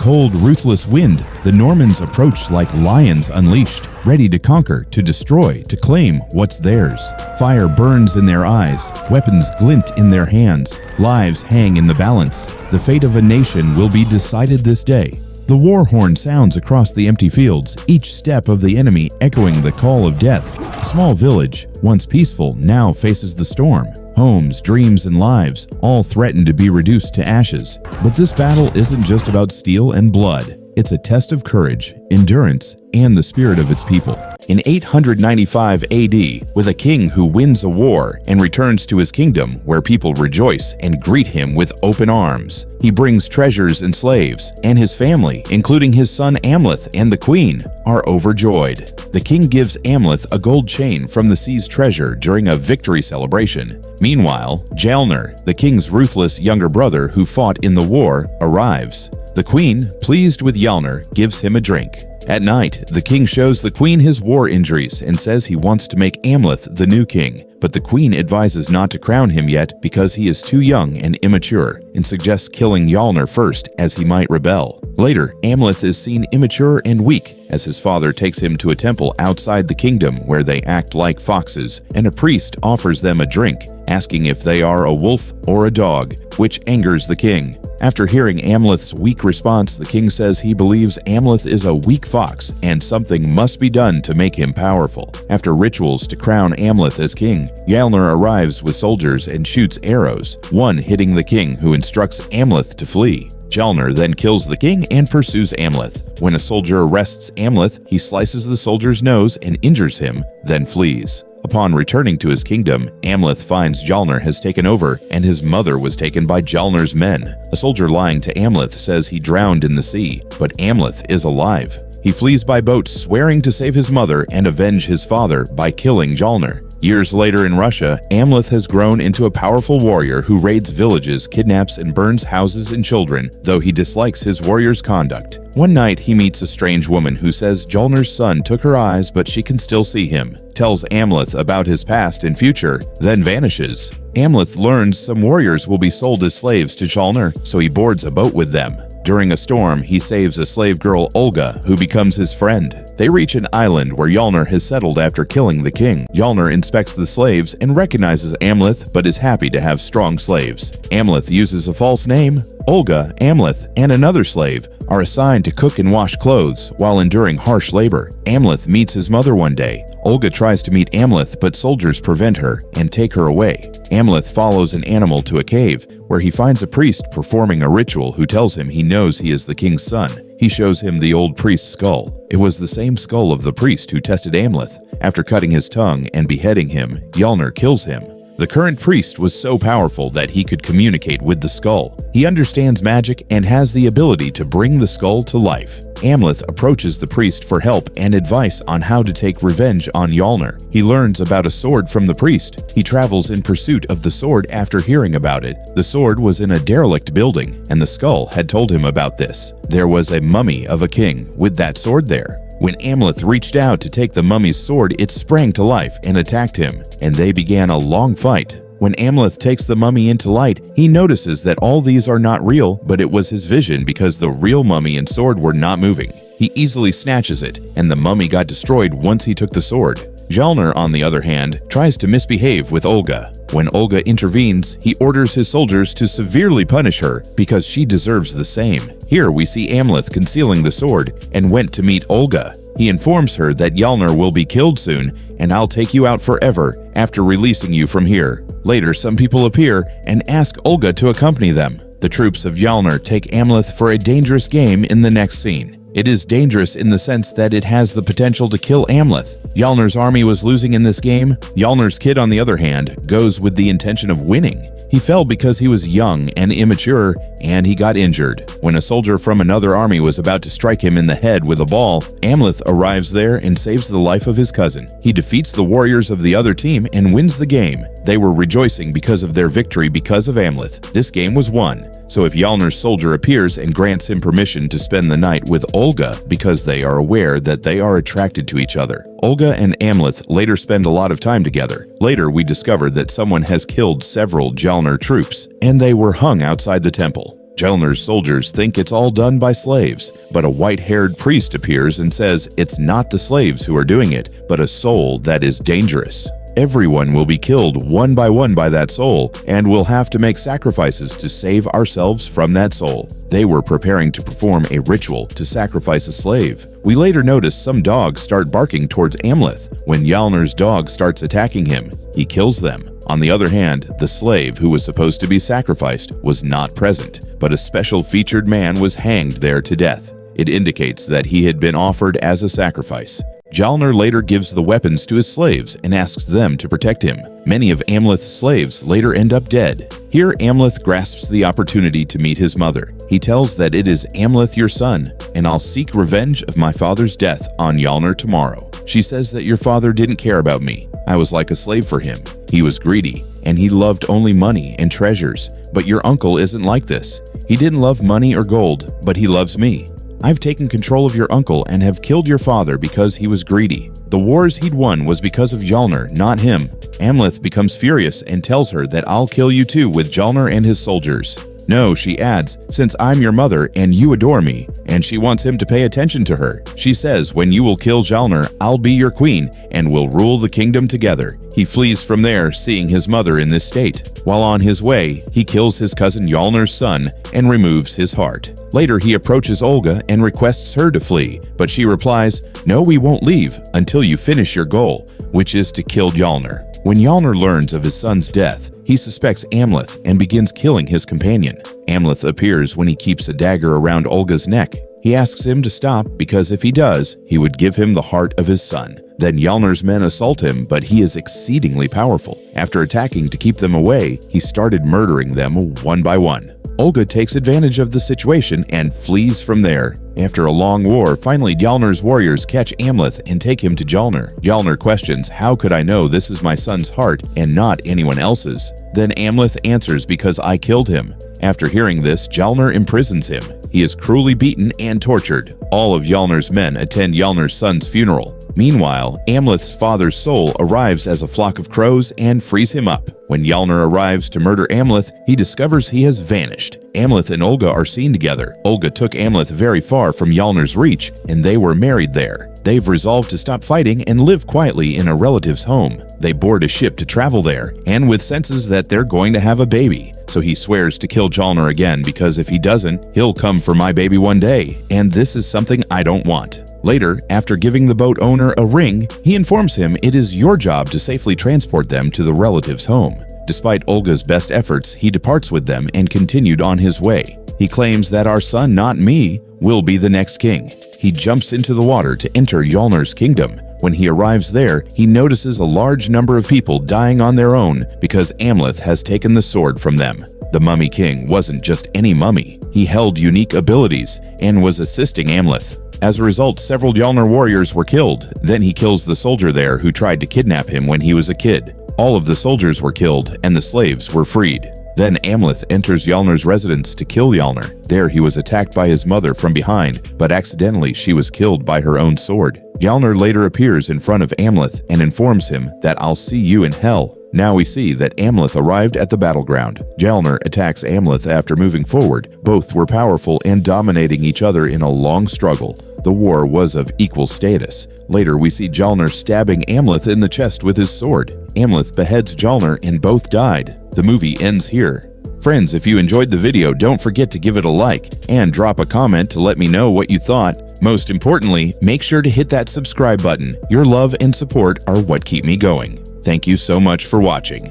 cold, ruthless wind, the Normans approach like lions unleashed, ready to conquer, to destroy, to claim what's theirs. Fire burns in their eyes, weapons glint in their hands, lives hang in the balance. The fate of a nation will be decided this day. The war horn sounds across the empty fields, each step of the enemy echoing the call of death. A small village, once peaceful, now faces the storm. Homes, dreams, and lives all threaten to be reduced to ashes. But this battle isn't just about steel and blood. It's a test of courage, endurance, and the spirit of its people. In 895 AD, with a king who wins a war and returns to his kingdom where people rejoice and greet him with open arms, he brings treasures and slaves, and his family, including his son Amleth and the queen, are overjoyed. The king gives Amleth a gold chain from the sea's treasure during a victory celebration. Meanwhile, Jalnr, the king's ruthless younger brother who fought in the war, arrives. The queen, pleased with Jalnr, gives him a drink. At night, the king shows the queen his war injuries and says he wants to make Amleth the new king, but the queen advises not to crown him yet because he is too young and immature, and suggests killing Jalnr first as he might rebel. Later, Amleth is seen immature and weak as his father takes him to a temple outside the kingdom where they act like foxes, and a priest offers them a drink, asking if they are a wolf or a dog, which angers the king. After hearing Amleth's weak response, the king says he believes Amleth is a weak fox and something must be done to make him powerful. After rituals to crown Amleth as king, Jalnr arrives with soldiers and shoots arrows, one hitting the king, who instructs Amleth to flee. Jalnr then kills the king and pursues Amleth. When a soldier arrests Amleth, he slices the soldier's nose and injures him, then flees. Upon returning to his kingdom, Amleth finds Jalnr has taken over and his mother was taken by Jalnr's men. A soldier lying to Amleth says he drowned in the sea, but Amleth is alive. He flees by boat, swearing to save his mother and avenge his father by killing Jalnr. Years later in Russia, Amleth has grown into a powerful warrior who raids villages, kidnaps, and burns houses and children, though he dislikes his warrior's conduct. One night, he meets a strange woman who says Jalnr's son took her eyes, but she can still see him, tells Amleth about his past and future, then vanishes. Amleth learns some warriors will be sold as slaves to Jalnr, so he boards a boat with them. During a storm, he saves a slave girl, Olga, who becomes his friend. They reach an island where Jalnr has settled after killing the king. Jalnr inspects the slaves and recognizes Amleth, but is happy to have strong slaves. Amleth uses a false name. Olga, Amleth, and another slave are assigned to cook and wash clothes while enduring harsh labor. Amleth meets his mother one day. Olga tries to meet Amleth, but soldiers prevent her and take her away. Amleth follows an animal to a cave, where he finds a priest performing a ritual who tells him he knows he is the king's son. He shows him the old priest's skull. It was the same skull of the priest who tested Amleth. After cutting his tongue and beheading him, Jalnr kills him. The current priest was so powerful that he could communicate with the skull. He understands magic and has the ability to bring the skull to life. Amleth approaches the priest for help and advice on how to take revenge on Jalnr. He learns about a sword from the priest. He travels in pursuit of the sword after hearing about it. The sword was in a derelict building, and the skull had told him about this. There was a mummy of a king with that sword there. When Amleth reached out to take the mummy's sword, it sprang to life and attacked him, and they began a long fight. When Amleth takes the mummy into light, he notices that all these are not real, but it was his vision because the real mummy and sword were not moving. He easily snatches it, and the mummy got destroyed once he took the sword. Jalnr, on the other hand, tries to misbehave with Olga. When Olga intervenes, he orders his soldiers to severely punish her because she deserves the same. Here we see Amleth concealing the sword and went to meet Olga. He informs her that Jalnr will be killed soon, and I'll take you out forever after releasing you from here. Later, some people appear and ask Olga to accompany them. The troops of Jalnr take Amleth for a dangerous game in the next scene. It is dangerous in the sense that it has the potential to kill Amleth. Jalnr's army was losing in this game. Jalnr's kid, on the other hand, goes with the intention of winning. He fell because he was young and immature, and he got injured. When a soldier from another army was about to strike him in the head with a ball, Amleth arrives there and saves the life of his cousin. He defeats the warriors of the other team and wins the game. They were rejoicing because of their victory because of Amleth. This game was won. So if Jalnr's soldier appears and grants him permission to spend the night with Olga because they are aware that they are attracted to each other. Olga and Amleth later spend a lot of time together. Later, we discover that someone has killed several Jalnr troops, and they were hung outside the temple. Gelner's soldiers think it's all done by slaves, but a white-haired priest appears and says it's not the slaves who are doing it, but a soul that is dangerous. Everyone will be killed one by that soul, and we'll have to make sacrifices to save ourselves from that soul. They were preparing to perform a ritual to sacrifice a slave. We later notice some dogs start barking towards Amleth. When Gelner's dog starts attacking him, he kills them. On the other hand, the slave who was supposed to be sacrificed was not present, but a special featured man was hanged there to death. It indicates that he had been offered as a sacrifice. Gelner later gives the weapons to his slaves and asks them to protect him. Many of Amleth's slaves later end up dead. Here Amleth grasps the opportunity to meet his mother. He tells that it is Amleth your son, and I'll seek revenge of my father's death on Gelner tomorrow. She says that your father didn't care about me. I was like a slave for him. He was greedy, and he loved only money and treasures. But your uncle isn't like this. He didn't love money or gold, but he loves me. I've taken control of your uncle and have killed your father because he was greedy. The wars he'd won was because of Gelner, not him. Amleth becomes furious and tells her that I'll kill you too with Gelner and his soldiers. No, she adds, since I'm your mother and you adore me, and she wants him to pay attention to her. She says, when you will kill Gelner, I'll be your queen and we'll rule the kingdom together. He flees from there, seeing his mother in this state. While on his way, he kills his cousin Gelner's son and removes his heart. Later, he approaches Olga and requests her to flee, but she replies, no, we won't leave until you finish your goal, which is to kill Gelner. When Gelner learns of his son's death, he suspects Amleth and begins killing his companion. Amleth appears when he keeps a dagger around Olga's neck. He asks him to stop because if he does, he would give him the heart of his son. Then Gelner's men assault him, but he is exceedingly powerful. After attacking to keep them away, he started murdering them one by one. Olga takes advantage of the situation and flees from there. After a long war, finally Gelner's warriors catch Amleth and take him to Gelner. Gelner questions, how could I know this is my son's heart and not anyone else's? Then Amleth answers, because I killed him. After hearing this, Gelner imprisons him. He is cruelly beaten and tortured. All of Gelner's men attend Gelner's son's funeral. Meanwhile, Amleth's father's soul arrives as a flock of crows and frees him up. When Gelner arrives to murder Amleth, he discovers he has vanished. Amleth and Olga are seen together. Olga took Amleth very far from Gelner's reach, and they were married there. They've resolved to stop fighting and live quietly in a relative's home. They board a ship to travel there, and with senses that they're going to have a baby. So he swears to kill Gelner again, because if he doesn't, he'll come for my baby one day, and this is something I don't want. Later, after giving the boat owner a ring, he informs him it is your job to safely transport them to the relative's home. Despite Olga's best efforts, he departs with them and continued on his way. He claims that our son, not me, will be the next king. He jumps into the water to enter Gelner's kingdom. When he arrives there, he notices a large number of people dying on their own because Amleth has taken the sword from them. The Mummy King wasn't just any mummy. He held unique abilities and was assisting Amleth. As a result, several Gelner warriors were killed. Then he kills the soldier there who tried to kidnap him when he was a kid. All of the soldiers were killed and the slaves were freed. Then Amleth enters Gelner's residence to kill Gelner. There he was attacked by his mother from behind, but accidentally she was killed by her own sword. Gelner later appears in front of Amleth and informs him that I'll see you in hell. Now we see that Amleth arrived at the battleground. Gelner attacks Amleth after moving forward. Both were powerful and dominating each other in a long struggle. The war was of equal status. Later we see Gelner stabbing Amleth in the chest with his sword. Amleth beheads Gelner and both died. The movie ends here. Friends, if you enjoyed the video, don't forget to give it a like and drop a comment to let me know what you thought. Most importantly, make sure to hit that subscribe button. Your love and support are what keep me going. Thank you so much for watching.